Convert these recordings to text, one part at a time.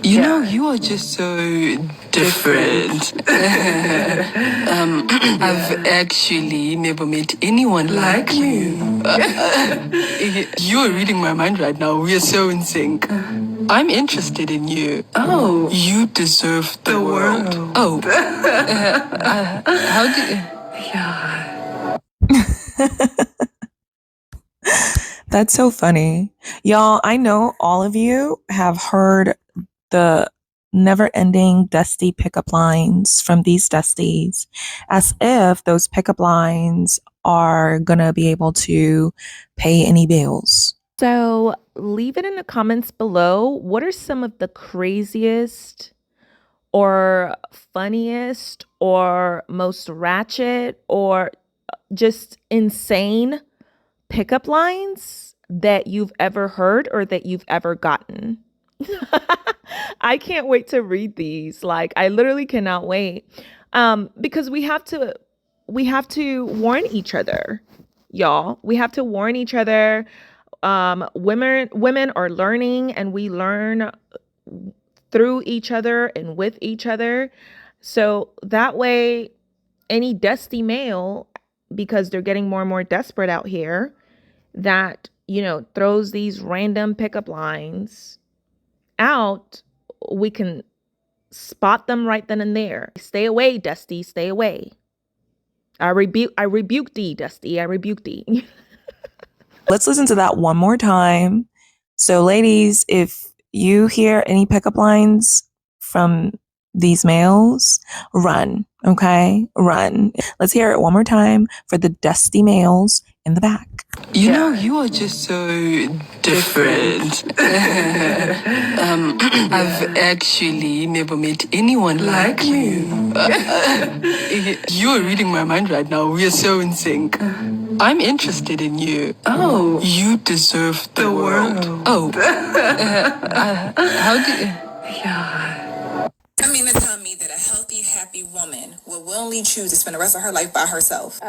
You know, you are just so different. I've actually never met anyone like you. You are reading my mind right now. We are so in sync. I'm interested in you. Oh. You deserve the world. Oh. How do you... Yeah. That's so funny. Y'all, I know all of you have heard the never-ending Dusty pickup lines from these Dusties, as if those pickup lines are gonna be able to pay any bills. So leave it in the comments below. What are some of the craziest or funniest or most ratchet or just insane pickup lines that you've ever heard or that you've ever gotten? I can't wait to read these. Like, I literally cannot wait. Because we have to warn each other, y'all. We have to warn each other. Women are learning, and we learn through each other and with each other. So that way, any dusty male, because they're getting more and more desperate out here, that, you know, throws these random pickup lines out, we can spot them right then and there. Stay away, Dusty, stay away. I rebuke thee, Dusty, I rebuke thee. Let's listen to that one more time. So ladies, if you hear any pickup lines from these males, run, okay? Run. Let's hear it one more time for the dusty males in the back. You know, you are just so different. I've actually never met anyone like you. You are reading my mind right now. We are so in sync. I'm interested in you. Oh. You deserve the world. Oh. How do you... Yeah. I mean to tell me that a healthy, happy woman will willingly choose to spend the rest of her life by herself.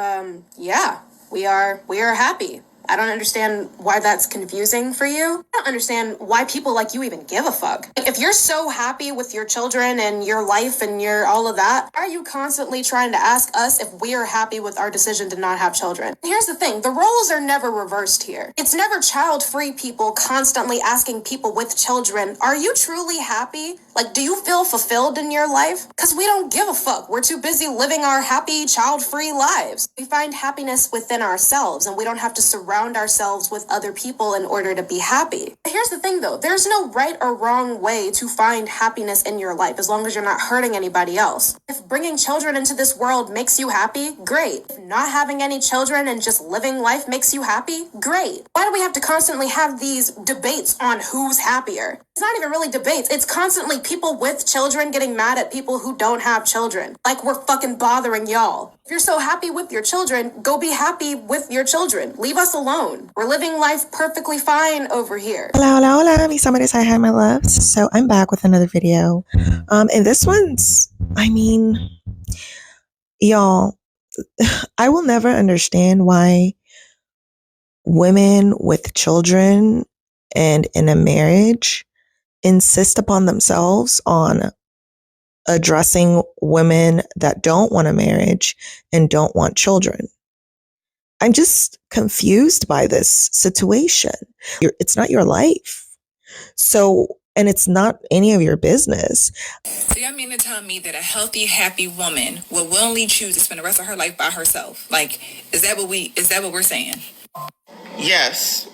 Yeah, we are happy. I don't understand why that's confusing for you. I don't understand why people like you even give a fuck. Like, if you're so happy with your children and your life and your all of that, are you constantly trying to ask us if we are happy with our decision to not have children? Here's the thing, the roles are never reversed here. It's never child-free people constantly asking people with children, are you truly happy? Like, do you feel fulfilled in your life? Because we don't give a fuck. We're too busy living our happy, child-free lives. We find happiness within ourselves, and we don't have to surround ourselves with other people in order to be happy. Here's the thing though, there's no right or wrong way to find happiness in your life as long as you're not hurting anybody else. If bringing children into this world makes you happy, great. If not having any children and just living life makes you happy, great. Why do we have to constantly have these debates on who's happier? It's not even really debates, it's constantly people with children getting mad at people who don't have children. Like we're fucking bothering y'all. If you're so happy with your children, go be happy with your children. Leave us alone. We're living life perfectly fine over here. Hola, mis amores, hi, my loves. So I'm back with another video. And this one's, I mean, y'all, I will never understand why women with children and in a marriage insist upon themselves on addressing women that don't want a marriage and don't want children. I'm just confused by this situation. It's not your life. So, and it's not any of your business. So y'all mean to tell me that a healthy, happy woman will willingly choose to spend the rest of her life by herself? Like, is that what we're saying? Yes,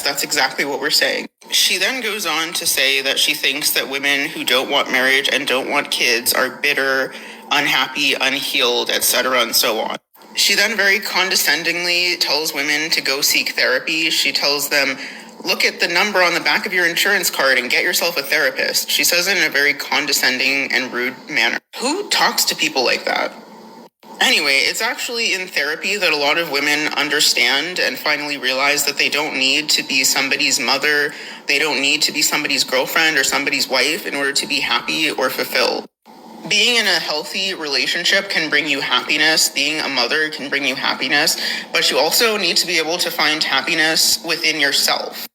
that's exactly what we're saying. She then goes on to say that she thinks that women who don't want marriage and don't want kids are bitter, unhappy, unhealed, etc., and so on. She then very condescendingly tells women to go seek therapy. She tells them, look at the number on the back of your insurance card and get yourself a therapist. She says it in a very condescending and rude manner. Who talks to people like that? Anyway, it's actually in therapy that a lot of women understand and finally realize that they don't need to be somebody's mother, they don't need to be somebody's girlfriend or somebody's wife in order to be happy or fulfilled. Being in a healthy relationship can bring you happiness, being a mother can bring you happiness, but you also need to be able to find happiness within yourself.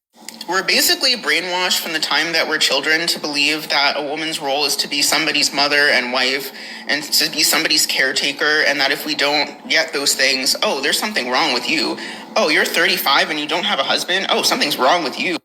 We're basically brainwashed from the time that we're children to believe that a woman's role is to be somebody's mother and wife and to be somebody's caretaker, and that if we don't get those things, oh, there's something wrong with you. Oh, you're 35 and you don't have a husband? Oh, something's wrong with you.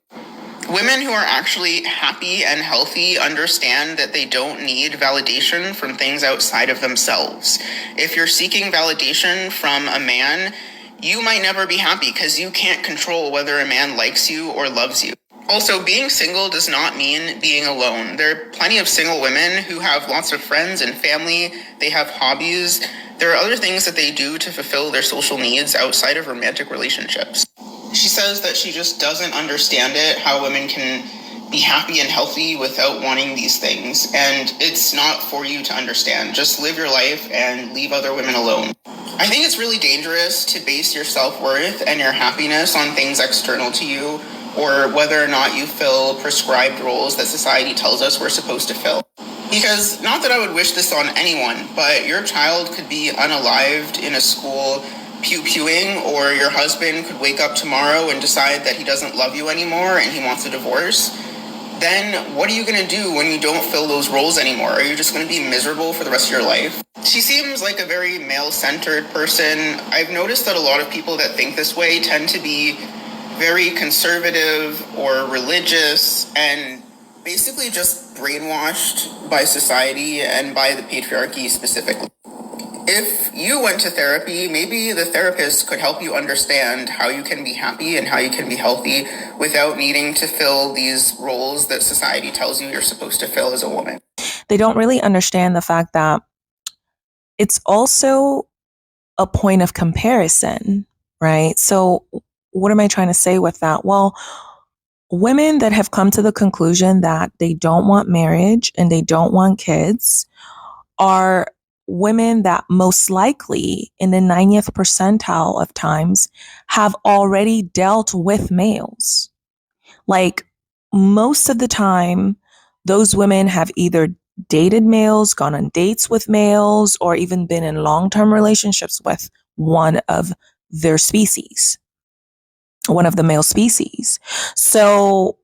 Women who are actually happy and healthy understand that they don't need validation from things outside of themselves. If you're seeking validation from a man, you might never be happy because you can't control whether a man likes you or loves you. Also, being single does not mean being alone. There are plenty of single women who have lots of friends and family. They have hobbies. There are other things that they do to fulfill their social needs outside of romantic relationships. She says that she just doesn't understand it, how women can be happy and healthy without wanting these things. And it's not for you to understand. Just live your life and leave other women alone. I think it's really dangerous to base your self-worth and your happiness on things external to you, or whether or not you fill prescribed roles that society tells us we're supposed to fill. Because, not that I would wish this on anyone, but your child could be unalived in a school pew-pewing, or your husband could wake up tomorrow and decide that he doesn't love you anymore and he wants a divorce. Then what are you going to do when you don't fill those roles anymore? Are you just going to be miserable for the rest of your life? She seems like a very male-centered person. I've noticed that a lot of people that think this way tend to be very conservative or religious and basically just brainwashed by society and by the patriarchy specifically. If you went to therapy, maybe the therapist could help you understand how you can be happy and how you can be healthy without needing to fill these roles that society tells you you're supposed to fill as a woman. They don't really understand the fact that it's also a point of comparison, right? So what am I trying to say with that? Well, women that have come to the conclusion that they don't want marriage and they don't want kids are women that most likely in the 90th percentile of times have already dealt with males. Like most of the time, those women have either dated males, gone on dates with males, or even been in long-term relationships with one of their species, one of the male species. So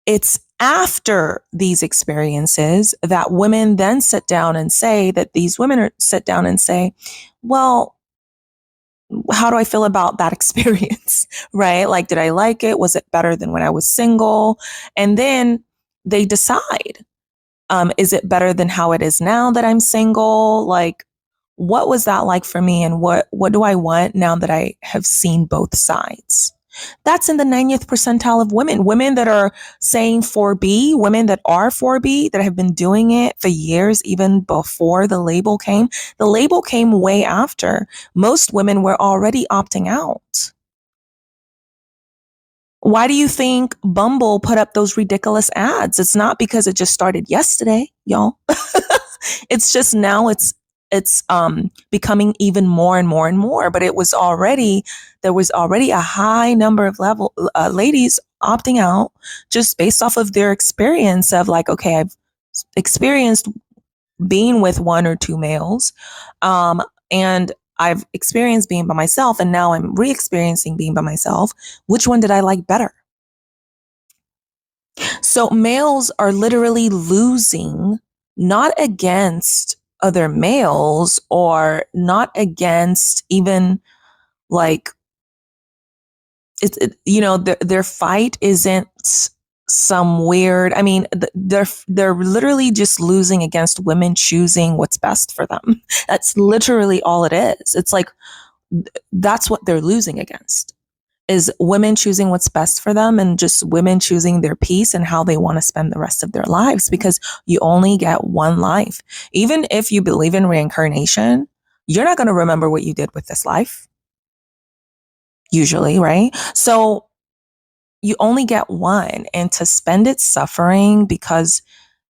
it's after these experiences that women then sit down and say that these women sit down and say, well, how do I feel about that experience? Right? Like, did I like it? Was it better than when I was single? And then they decide, is it better than how it is now that I'm single? Like, what was that like for me? And what do I want now that I have seen both sides? That's in the 90th percentile of women that are saying 4B, women that are 4B, that have been doing it for years, even before the label came. The label came way after. Most women were already opting out. Why do you think Bumble put up those ridiculous ads? It's not because it just started yesterday, y'all. It's just now it's becoming even more and more and more. But there was already a high number of ladies opting out just based off of their experience of like, okay, I've experienced being with one or two males, and I've experienced being by myself, and now I'm re-experiencing being by myself. Which one did I like better? So males are literally losing, not against other males or not against even like their fight isn't some weird, I mean, they're literally just losing against women choosing what's best for them. That's literally all it is. It's like, that's what they're losing against, is women choosing what's best for them and just women choosing their peace and how they want to spend the rest of their lives, because you only get one life. Even if you believe in reincarnation, you're not going to remember what you did with this life. Usually, right? So you only get one, and to spend it suffering because,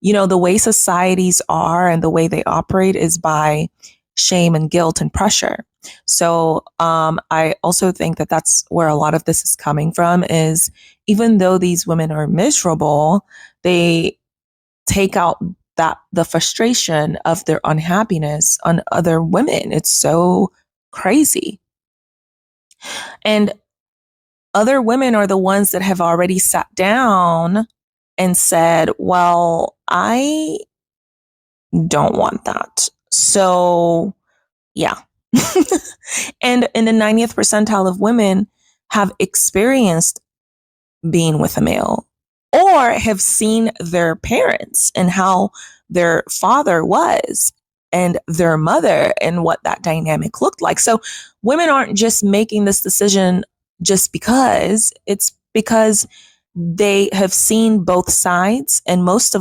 the way societies are and the way they operate is by shame and guilt and pressure. So I also think that that's where a lot of this is coming from, is even though these women are miserable, they take out the frustration of their unhappiness on other women. It's so crazy. And other women are the ones that have already sat down and said, well, I don't want that. So, yeah. And in the 90th percentile of women have experienced being with a male or have seen their parents and how their father was and their mother and what that dynamic looked like. So women aren't just making this decision just because, it's because they have seen both sides, and most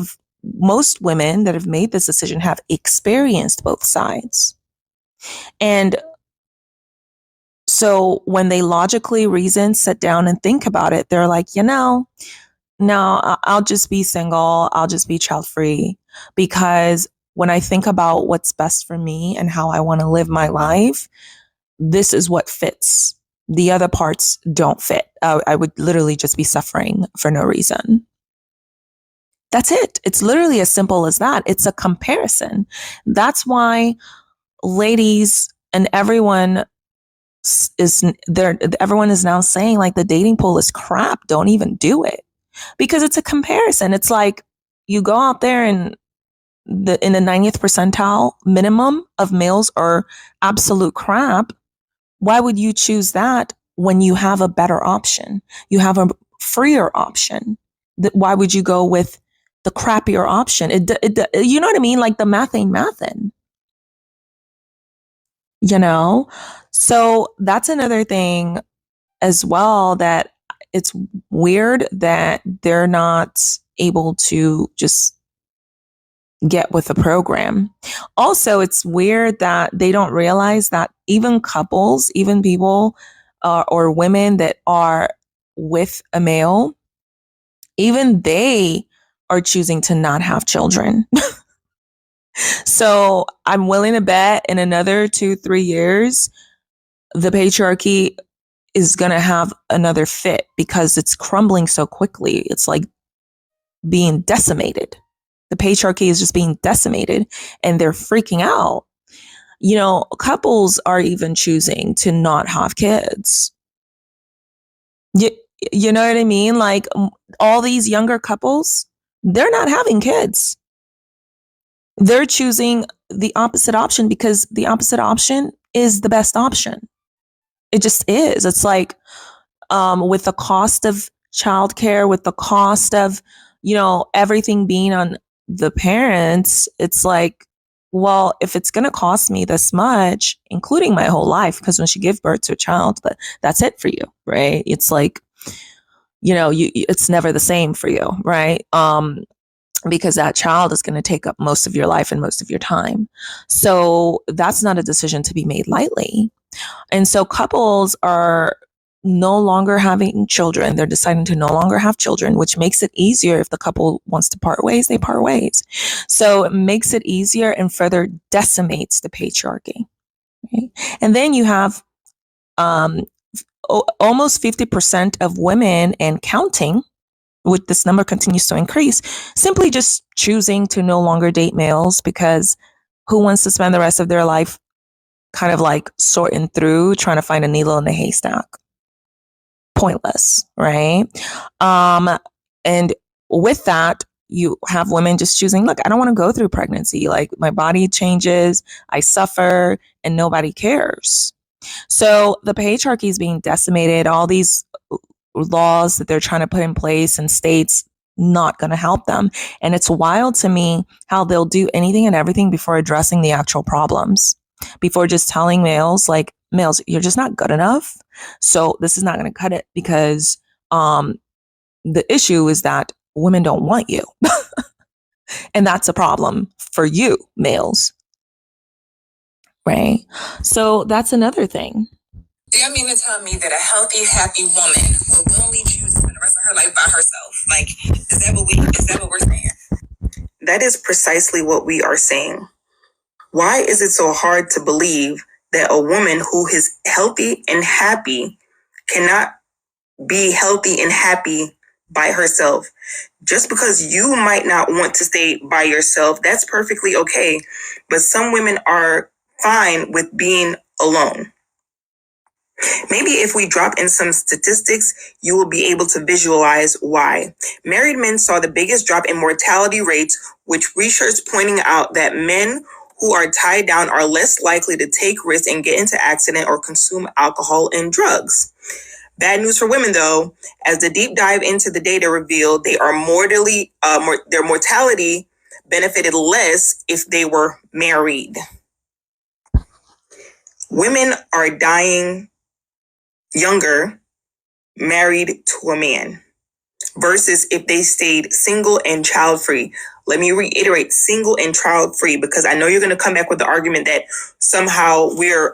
women that have made this decision have experienced both sides. And so when they logically reason, sit down and think about it, they're like, no, I'll just be single. I'll just be child free, because when I think about what's best for me and how I want to live my life, this is what fits. The other parts don't fit. I would literally just be suffering for no reason. That's it. It's literally as simple as that. It's a comparison. That's why ladies and everyone is now saying like the dating pool is crap. Don't even do it, because it's a comparison. It's like you go out there and in the 90th percentile minimum of males are absolute crap. Why would you choose that when you have a better option? You have a freer option. Why would you go with the crappier option? You know what I mean? Like the math ain't mathin', you know? So that's another thing as well, that it's weird that they're not able to just get with the program. Also, it's weird that they don't realize that even couples, even people or women that are with a male, even they are choosing to not have children. So I'm willing to bet in another 2-3 years, the patriarchy is going to have another fit, because it's crumbling so quickly. It's like being decimated. The patriarchy is just being decimated, and they're freaking out. You know, couples are even choosing to not have kids. You know what I mean? Like all these younger couples, they're not having kids. They're choosing the opposite option because the opposite option is the best option. It just is. It's like, with the cost of childcare, with the cost of, everything being on the parents, it's like, well, if it's going to cost me this much, including my whole life, because once you give birth to a child, that's it for you, right? It's like, it's never the same for you, right? Because that child is going to take up most of your life and most of your time. So that's not a decision to be made lightly. And so couples are no longer having children. They're deciding to no longer have children, which makes it easier. If the couple wants to part ways, they part ways. So it makes it easier and further decimates the patriarchy. Right? And then you have almost 50% of women and counting, which this number continues to increase, simply just choosing to no longer date males, because who wants to spend the rest of their life kind of like sorting through, trying to find a needle in the haystack? Pointless, right? And with that, you have women just choosing, look, I don't want to go through pregnancy. Like my body changes, I suffer, and nobody cares. So the patriarchy is being decimated. All these laws that they're trying to put in place in states, not going to help them. And it's wild to me how they'll do anything and everything before addressing the actual problems, before just telling males, like, males, you're just not good enough. So this is not going to cut it, because the issue is that women don't want you. And that's a problem for you, males. Right? So that's another thing. Do y'all mean to tell me that a healthy, happy woman will willingly choose to spend the rest of her life by herself? Like, is that what we're saying? That is precisely what we are saying. Why is it so hard to believe that a woman who is healthy and happy cannot be healthy and happy by herself? Just because you might not want to stay by yourself, that's perfectly okay. But some women are fine with being alone. Maybe if we drop in some statistics, you will be able to visualize why. Married men saw the biggest drop in mortality rates, which research pointing out that men who are tied down are less likely to take risks and get into accident or consume alcohol and drugs. Bad news for women, though, as the deep dive into the data revealed, their mortality benefited less if they were married. Women are dying younger married to a man versus if they stayed single and child-free. Let me reiterate, single and child-free, because I know you're going to come back with the argument that somehow we're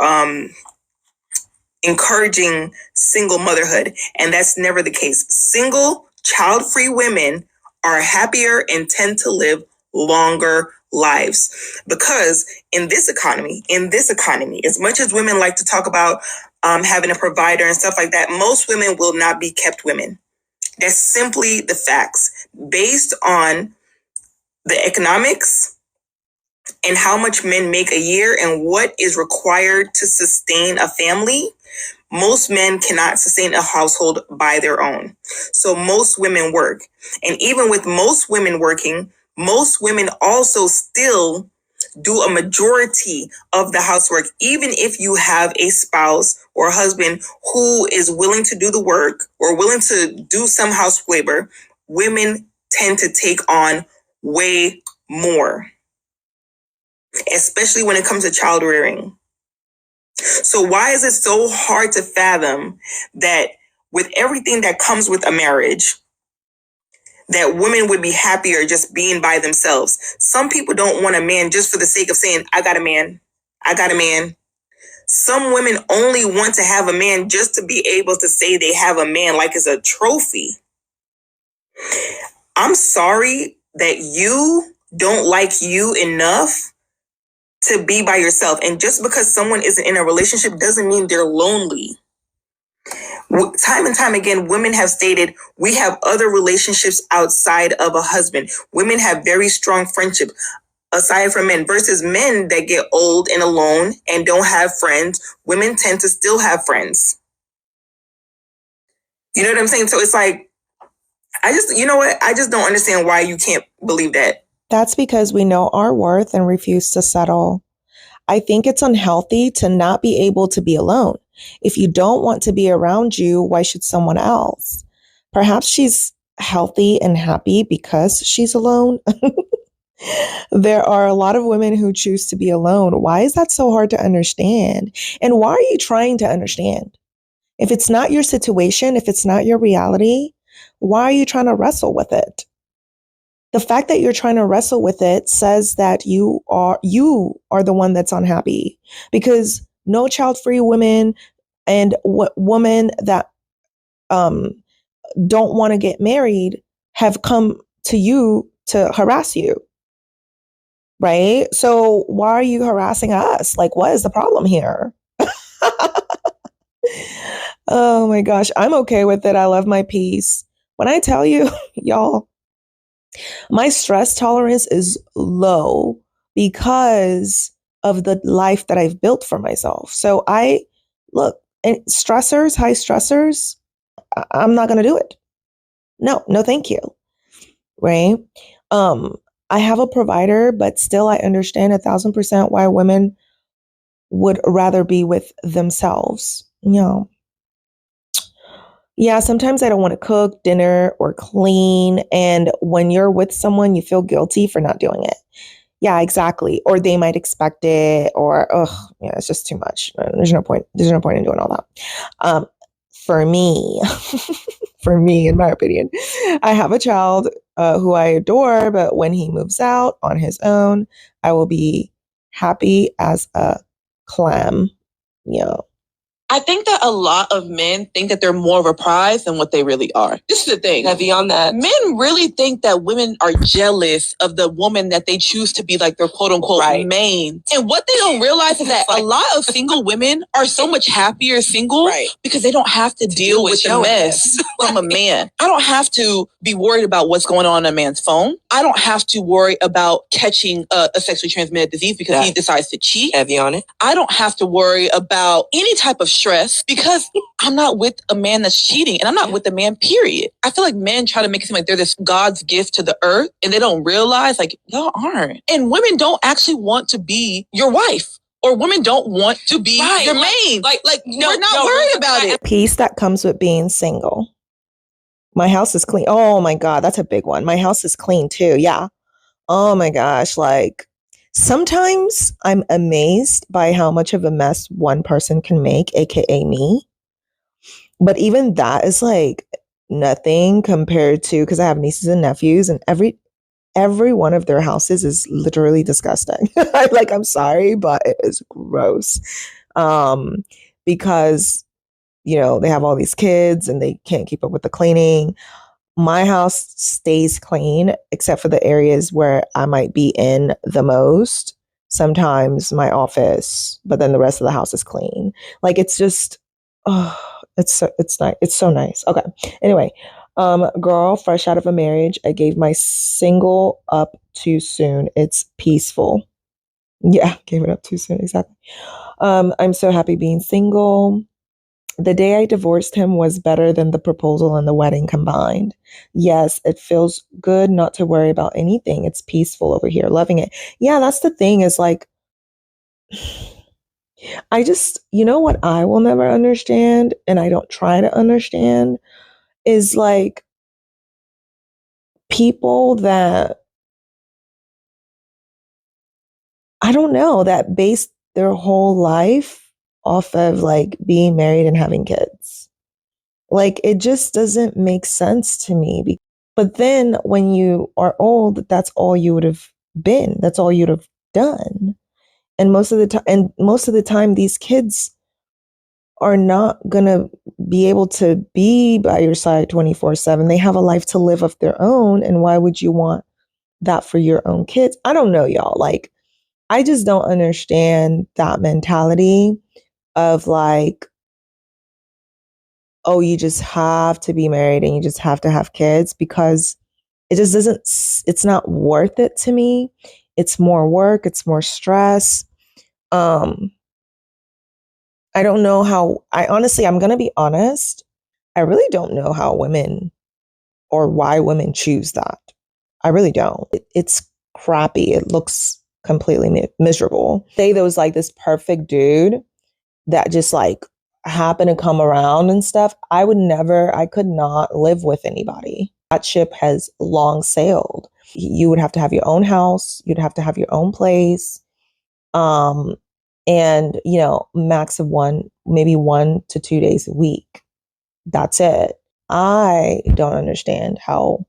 encouraging single motherhood, and that's never the case. Single, child-free women are happier and tend to live longer lives, because in this economy, as much as women like to talk about having a provider and stuff like that, most women will not be kept women. That's simply the facts. Based on the economics and how much men make a year and what is required to sustain a family, most men cannot sustain a household by their own. So most women work. And even with most women working, most women also still do a majority of the housework. Even if you have a spouse or a husband who is willing to do the work or willing to do some house labor, women tend to take on way more, especially when it comes to child rearing. So why is it so hard to fathom that with everything that comes with a marriage, that women would be happier just being by themselves? Some people don't want a man just for the sake of saying, I got a man. Some women only want to have a man just to be able to say they have a man like it's a trophy. I'm sorry that you don't like you enough to be by yourself. And just because someone isn't in a relationship doesn't mean they're lonely. Time and time again, women have stated, we have other relationships outside of a husband. Women have very strong friendship aside from men, versus men that get old and alone and don't have friends. Women tend to still have friends. You know what I'm saying? So it's like, I just don't understand why you can't believe that. That's because we know our worth and refuse to settle. I think it's unhealthy to not be able to be alone. If you don't want to be around you, why should someone else? Perhaps she's healthy and happy because she's alone. There are a lot of women who choose to be alone. Why is that so hard to understand? And why are you trying to understand? If it's not your situation, if it's not your reality, why are you trying to wrestle with it? The fact that you're trying to wrestle with it says that you are the one that's unhappy, because no child-free women and women that don't want to get married have come to you to harass you, right? So why are you harassing us? Like, what is the problem here? Oh my gosh, I'm okay with it. I love my peace. When I tell you, y'all, my stress tolerance is low because of the life that I've built for myself. So high stressors, I'm not going to do it. No, thank you. Right. I have a provider, but still I understand 1,000% why women would rather be with themselves. Yeah, sometimes I don't want to cook dinner or clean. And when you're with someone, you feel guilty for not doing it. Yeah, exactly. Or they might expect it, or, it's just too much. There's no point in doing all that. For me, in my opinion, I have a child who I adore, but when he moves out on his own, I will be happy as a clam. I think that a lot of men think that they're more of a prize than what they really are. This is the thing. Heavy on that. Men really think that women are jealous of the woman that they choose to be like their quote unquote main. And what they don't realize is that a lot of single women are so much happier single because they don't have to deal with the mess from a man. I don't have to be worried about what's going on a man's phone. I don't have to worry about catching a sexually transmitted disease because he decides to cheat. Heavy on it. I don't have to worry about any type of stress because I'm not with a man that's cheating and I'm not with a man, period. I feel like men try to make it seem like they're this God's gift to the earth and they don't realize like y'all aren't. And women don't actually want to be your wife. Or women don't want to be your main. No, we're not worried about it. Peace that comes with being single. My house is clean. Oh my God, that's a big one. My house is clean too. Yeah. Oh my gosh. Like sometimes I'm amazed by how much of a mess one person can make, AKA me. But even that is like nothing compared to, because I have nieces and nephews and every one of their houses is literally disgusting. Like, I'm sorry, but it is gross. Because they have all these kids and they can't keep up with the cleaning. My house stays clean except for the areas where I might be in the most. Sometimes my office, but then the rest of the house is clean. Like it's just, it's nice. It's so nice. Okay. Anyway, girl, fresh out of a marriage, I gave my single up too soon. It's peaceful. Yeah, gave it up too soon. Exactly. I'm so happy being single. The day I divorced him was better than the proposal and the wedding combined. Yes, it feels good not to worry about anything. It's peaceful over here, loving it. Yeah, that's the thing is like, I just, what I will never understand, and I don't try to understand, is like people that, I don't know, that base their whole life off of like being married and having kids. Like, it just doesn't make sense to me. But then when you are old, that's all you would have been. That's all you'd have done. And most of the time, these kids are not going to be able to be by your side 24/7. They have a life to live of their own. And why would you want that for your own kids? I don't know, y'all. Like, I just don't understand that mentality of like, oh, you just have to be married and you just have to have kids, because it just doesn't, it's not worth it to me. It's more work. It's more stress. I don't know how, I'm going to be honest. I really don't know how women or why women choose that. I really don't. It's crappy. It looks completely miserable. Say there was like this perfect dude that just like happened to come around and stuff. I could not live with anybody. That ship has long sailed. You would have to have your own house. You'd have to have your own place. And, max of maybe 1 to 2 days a week. That's it. I don't understand how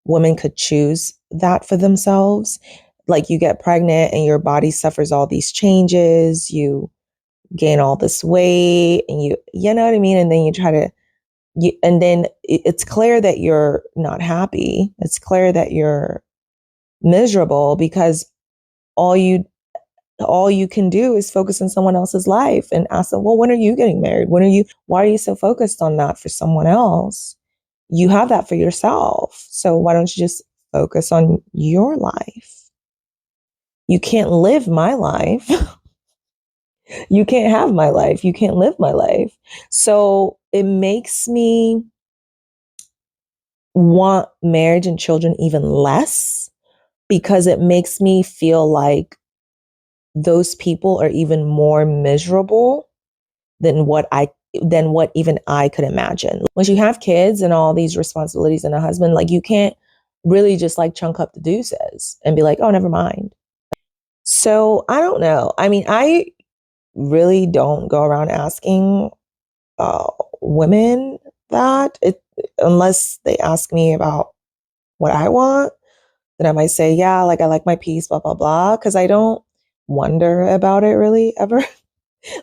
women could choose that for themselves. Like, you get pregnant and your body suffers all these changes. You gain all this weight and you know what I mean? And then and then it's clear that you're not happy. It's clear that you're miserable because all you can do is focus on someone else's life and ask them, well, when are you getting married? Why are you so focused on that for someone else? You have that for yourself. So why don't you just focus on your life? You can't live my life. You can't have my life. You can't live my life. So it makes me want marriage and children even less, because it makes me feel like those people are even more miserable than what even I could imagine. Once you have kids and all these responsibilities and a husband, like, you can't really just like chunk up the deuces and be like, oh, never mind. So I don't know. I mean, I really don't go around asking women that, unless they ask me about what I want. Then I might say, yeah, like, I like my peace, blah, blah, blah. Because I don't wonder about it really ever.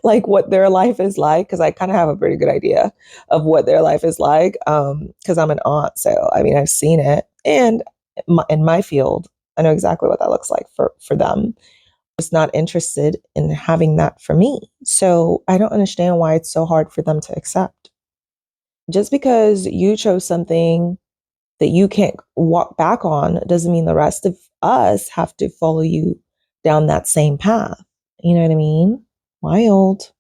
Like, what their life is like, because I kind of have a pretty good idea of what their life is like, because I'm an aunt. So, I mean, I've seen it. And in my field, I know exactly what that looks like for them. Just not interested in having that for me. So I don't understand why it's so hard for them to accept. Just because you chose something that you can't walk back on doesn't mean the rest of us have to follow you down that same path. You know what I mean? Wild.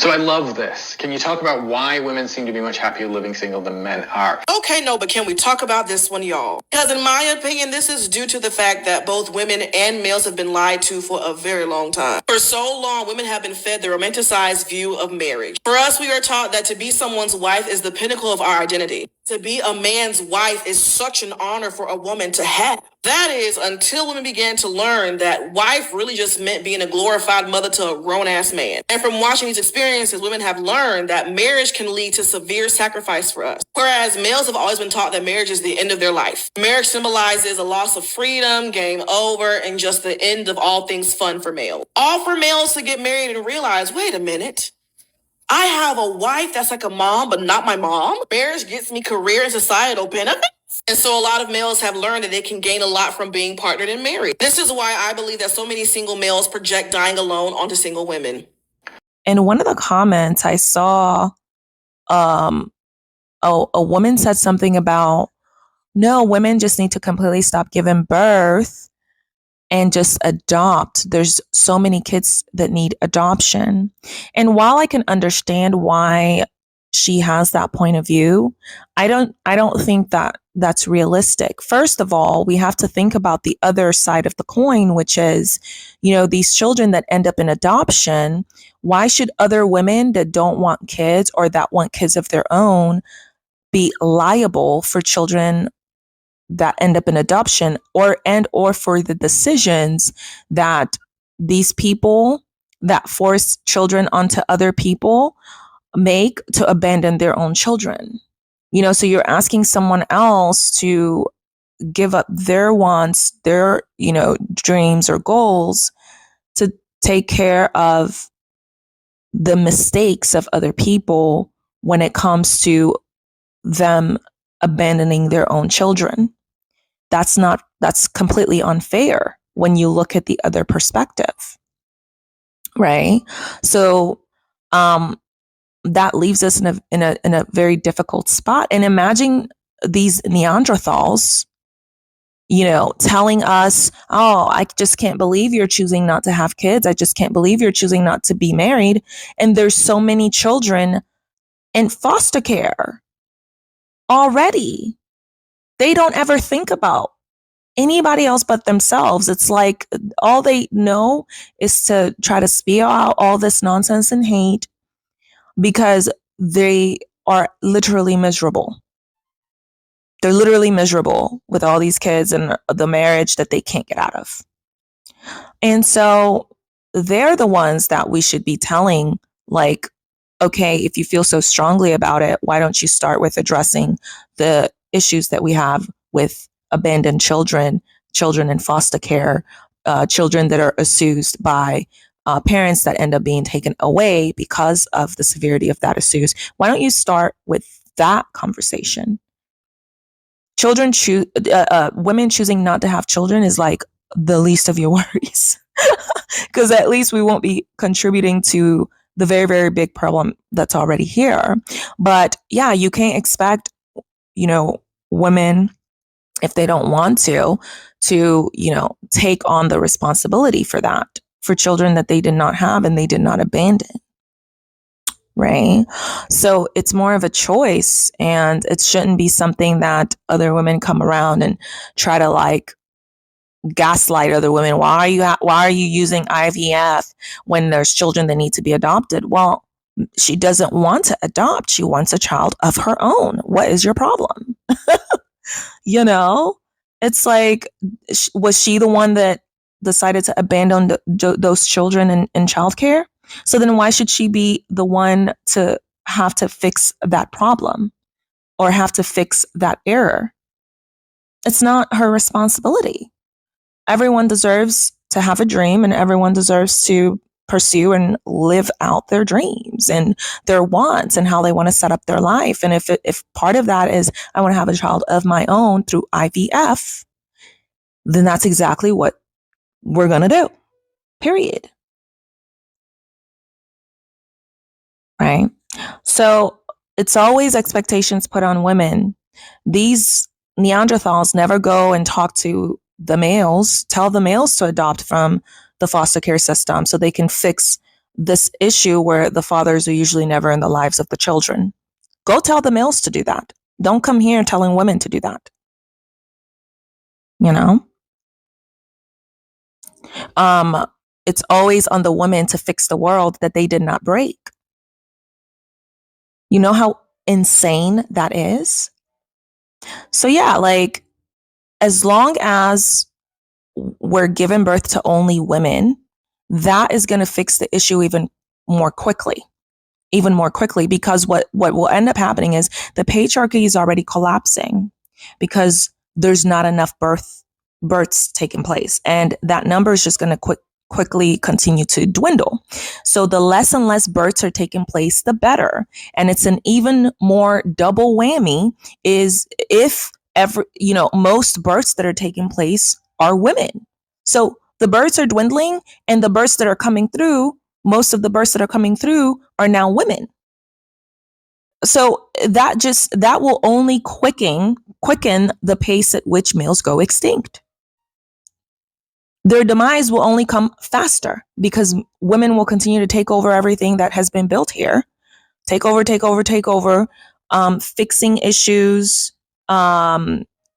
So I love this. Can you talk about why women seem to be much happier living single than men are? Okay, no, but can we talk about this one, y'all? Because in my opinion, this is due to the fact that both women and males have been lied to for a very long time. For so long, women have been fed the romanticized view of marriage. For us, we are taught that to be someone's wife is the pinnacle of our identity. To be a man's wife is such an honor for a woman to have. That is until women began to learn that wife really just meant being a glorified mother to a grown-ass man. And from watching these experiences, women have learned that marriage can lead to severe sacrifice for us. Whereas males have always been taught that marriage is the end of their life. Marriage symbolizes a loss of freedom, game over, and just the end of all things fun for males. All for males to get married and realize, wait a minute, I have a wife that's like a mom, but not my mom. Marriage gets me career and societal benefits. And so a lot of males have learned that they can gain a lot from being partnered and married. This is why I believe that so many single males project dying alone onto single women. In one of the comments, I saw a woman said something about, no, women just need to completely stop giving birth and just adopt. There's so many kids that need adoption. And while I can understand why she has that point of view, I don't think that that's realistic. First of all, we have to think about the other side of the coin, which is, these children that end up in adoption. Why should other women that don't want kids or that want kids of their own be liable for children that end up in adoption or for the decisions that these people that force children onto other people make to abandon their own children? So you're asking someone else to give up their wants, their, dreams or goals to take care of the mistakes of other people when it comes to them abandoning their own children. That's completely unfair when you look at the other perspective, right? So, that leaves us in a very difficult spot. And imagine these Neanderthals, telling us, oh, I just can't believe you're choosing not to have kids. I just can't believe you're choosing not to be married. And there's so many children in foster care already. They don't ever think about anybody else but themselves. It's like all they know is to try to spew out all this nonsense and hate because they are literally miserable. They're literally miserable with all these kids and the marriage that they can't get out of. And so they're the ones that we should be telling, like, okay, if you feel so strongly about it, why don't you start with addressing the issues that we have with abandoned children, children in foster care, children that are abused by parents that end up being taken away because of the severity of that abuse. Why don't you start with that conversation? Women choosing not to have children is like the least of your worries, because at least we won't be contributing to the very, very big problem that's already here. But yeah, you can't expect, women, if they don't want to, take on the responsibility for that, for children that they did not have and they did not abandon. Right? So it's more of a choice, and it shouldn't be something that other women come around and try to like gaslight other women. Why are you using IVF when there's children that need to be adopted? Well, she doesn't want to adopt. She wants a child of her own. What is your problem? It's like, was she the one that decided to abandon those children in childcare? So then why should she be the one to have to fix that problem or have to fix that error? It's not her responsibility. Everyone deserves to have a dream, and everyone deserves to pursue and live out their dreams and their wants and how they want to set up their life. And if part of that is I want to have a child of my own through IVF, then that's exactly what we're going to do. Period. Right? So it's always expectations put on women. These Neanderthals never go and talk to the males, tell the males to adopt from the foster care system so they can fix this issue where the fathers are usually never in the lives of the children. Go tell the males to do that. Don't come here telling women to do that. You know? It's always on the women to fix the world that they did not break. You know how insane that is? So yeah, like, as long as we're giving birth to only women, that is going to fix the issue even more quickly, because what will end up happening is the patriarchy is already collapsing because there's not enough births taking place, and that number is just going to quickly continue to dwindle. So the less and less births are taking place, the better. And it's an even more double whammy is if most births that are taking place are women. So the births are dwindling, and the births that are coming through, most of the births that are coming through are now women. So that will only quicken the pace at which males go extinct. Their demise will only come faster because women will continue to take over everything that has been built here. Take over, fixing issues,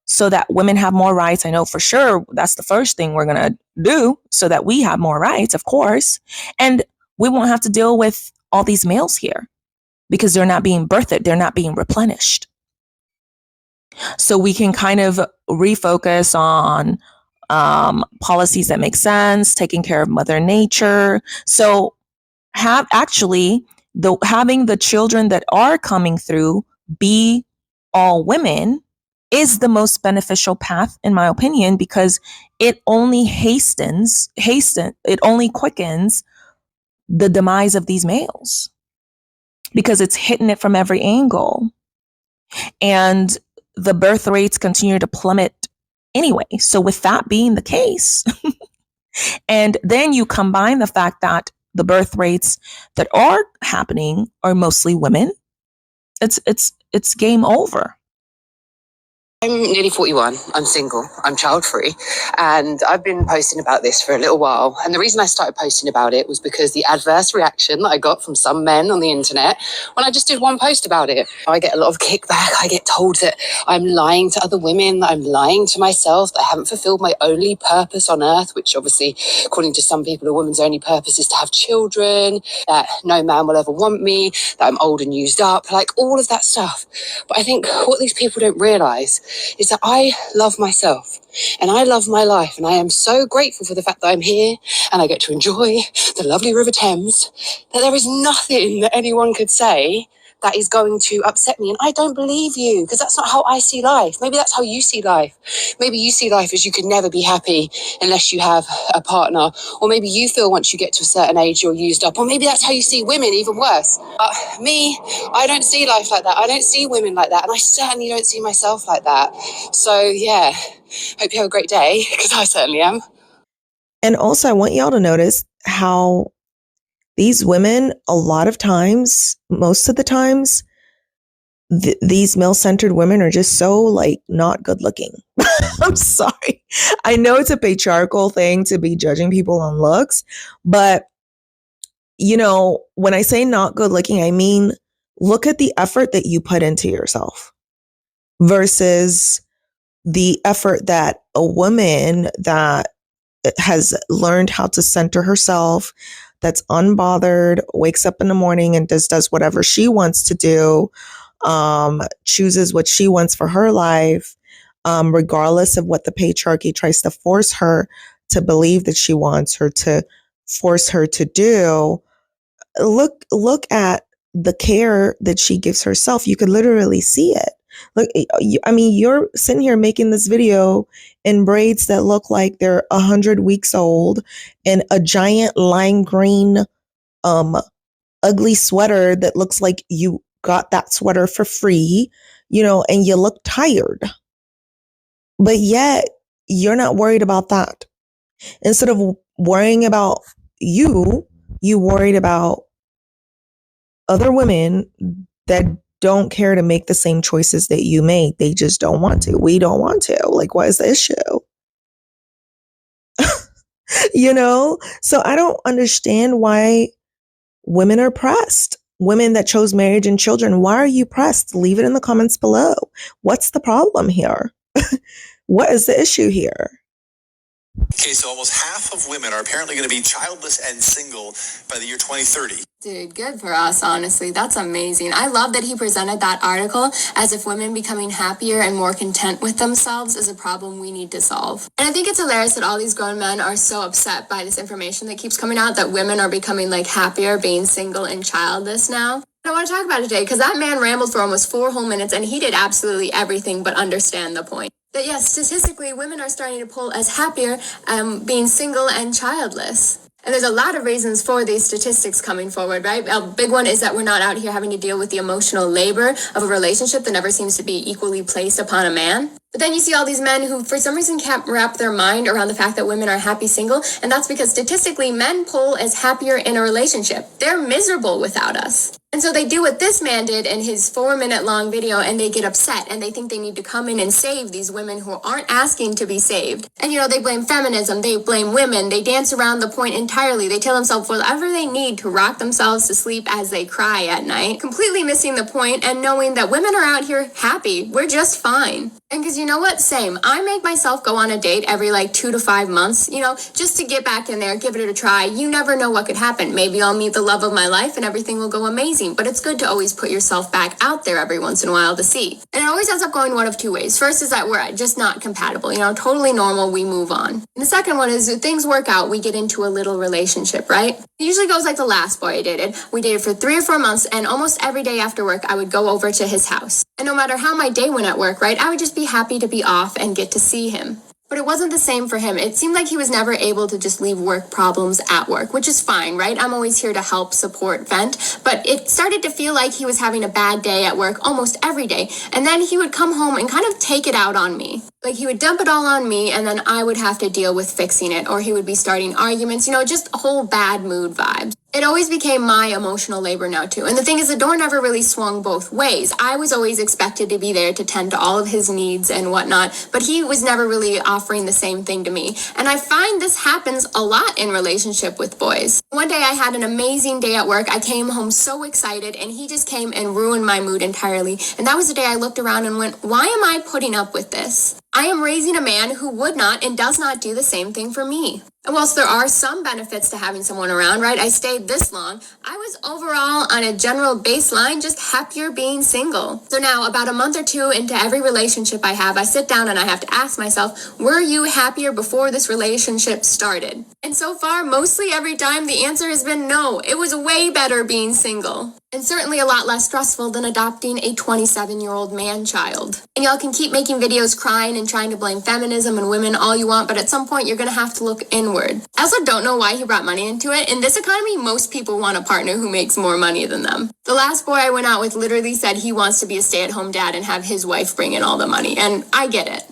so that women have more rights. I know for sure that's the first thing we're going to do, so that we have more rights, of course. And we won't have to deal with all these males here because they're not being birthed. They're not being replenished. So we can kind of refocus on policies that make sense, taking care of Mother Nature. So having the children that are coming through be all women is the most beneficial path, in my opinion, because it only it only quickens the demise of these males because it's hitting it from every angle. And the birth rates continue to plummet anyway. So with that being the case, and then you combine the fact that the birth rates that are happening are mostly women, it's game over. I'm nearly 41. I'm single. I'm child-free. And I've been posting about this for a little while. And the reason I started posting about it was because the adverse reaction that I got from some men on the internet when I just did one post about it. I get a lot of kickback. I get told that I'm lying to other women, that I'm lying to myself, that I haven't fulfilled my only purpose on earth, which obviously, according to some people, a woman's only purpose is to have children, that no man will ever want me, that I'm old and used up, like all of that stuff. But I think what these people don't realise is that I love myself and I love my life, and I am so grateful for the fact that I'm here and I get to enjoy the lovely River Thames, that there is nothing that anyone could say that is going to upset me. And I don't believe you, because that's not how I see life. Maybe that's how you see life. Maybe you see life as you can never be happy unless you have a partner. Or maybe you feel once you get to a certain age you're used up. Or maybe that's how you see women, even worse. But me, I don't see life like that. I don't see women like that. And I certainly don't see myself like that. So yeah, hope you have a great day, because I certainly am. And also, I want y'all to notice how these women, a lot of times, most of the times, these male-centered women are just so like not good looking. I'm sorry. I know it's a patriarchal thing to be judging people on looks, but when I say not good looking, I mean, look at the effort that you put into yourself versus the effort that a woman that has learned how to center herself, that's unbothered, wakes up in the morning and does whatever she wants to do, chooses what she wants for her life, regardless of what the patriarchy tries to force her to believe that she wants her to force her to do. Look at the care that she gives herself. You could literally see it. Look, you're sitting here making this video in braids that look like they're 100 weeks old, and a giant lime green, ugly sweater that looks like you got that sweater for free, and you look tired. But yet you're not worried about that. Instead of worrying about you worried about other women that don't care to make the same choices that you make. They just don't want to. We don't want to. Like, what is the issue? So I don't understand why women are pressed. Women that chose marriage and children, why are you pressed? Leave it in the comments below. What's the problem here? What is the issue here? Okay, so almost half of women are apparently going to be childless and single by the year 2030. Dude, good for us, honestly. That's amazing. I love that he presented that article as if women becoming happier and more content with themselves is a problem we need to solve. And I think it's hilarious that all these grown men are so upset by this information that keeps coming out that women are becoming like happier being single and childless now. I want to talk about it today because that man rambled for almost 4 whole minutes and he did absolutely everything but understand the point. That yes, statistically, women are starting to pull as happier being single and childless. And there's a lot of reasons for these statistics coming forward, right? A big one is that we're not out here having to deal with the emotional labor of a relationship that never seems to be equally placed upon a man. But then you see all these men who, for some reason, can't wrap their mind around the fact that women are happy single. And that's because statistically, men pull as happier in a relationship. They're miserable without us. And so they do what this man did in his 4-minute long video and they get upset and they think they need to come in and save these women who aren't asking to be saved. And they blame feminism, they blame women, they dance around the point entirely. They tell themselves whatever they need to rock themselves to sleep as they cry at night, completely missing the point and knowing that women are out here happy. We're just fine. And because you know what? Same. I make myself go on a date every 2 to 5 months, just to get back in there, give it a try. You never know what could happen. Maybe I'll meet the love of my life and everything will go amazing. But it's good to always put yourself back out there every once in a while to see. And it always ends up going one of 2 ways. First is that we're just not compatible, totally normal, we move on. And the second one is if things work out, we get into a little relationship, right? It usually goes like the last boy I dated. We dated for 3 or 4 months and almost every day after work, I would go over to his house. And no matter how my day went at work, right, I would just be happy to be off and get to see him. But it wasn't the same for him. It seemed like he was never able to just leave work problems at work, which is fine, right? I'm always here to help, support, vent. But it started to feel like he was having a bad day at work almost every day. And then he would come home and kind of take it out on me. Like he would dump it all on me and then I would have to deal with fixing it. Or he would be starting arguments, just a whole bad mood vibes. It always became my emotional labor now too. And the thing is, the door never really swung both ways. I was always expected to be there to tend to all of his needs and whatnot, but he was never really offering the same thing to me. And I find this happens a lot in relationship with boys. One day I had an amazing day at work. I came home so excited and he just came and ruined my mood entirely. And that was the day I looked around and went, why am I putting up with this? I am raising a man who would not and does not do the same thing for me. And whilst there are some benefits to having someone around, right, I stayed this long, I was overall on a general baseline just happier being single. So now about a month or 2 into every relationship I have, I sit down and I have to ask myself, were you happier before this relationship started? And so far, mostly every time the answer has been no. It was way better being single. And certainly a lot less stressful than adopting a 27-year-old man-child. And y'all can keep making videos crying and trying to blame feminism and women all you want, but at some point you're going to have to look inward. I also don't know why he brought money into it. In this economy, most people want a partner who makes more money than them. The last boy I went out with literally said he wants to be a stay-at-home dad and have his wife bring in all the money, and I get it.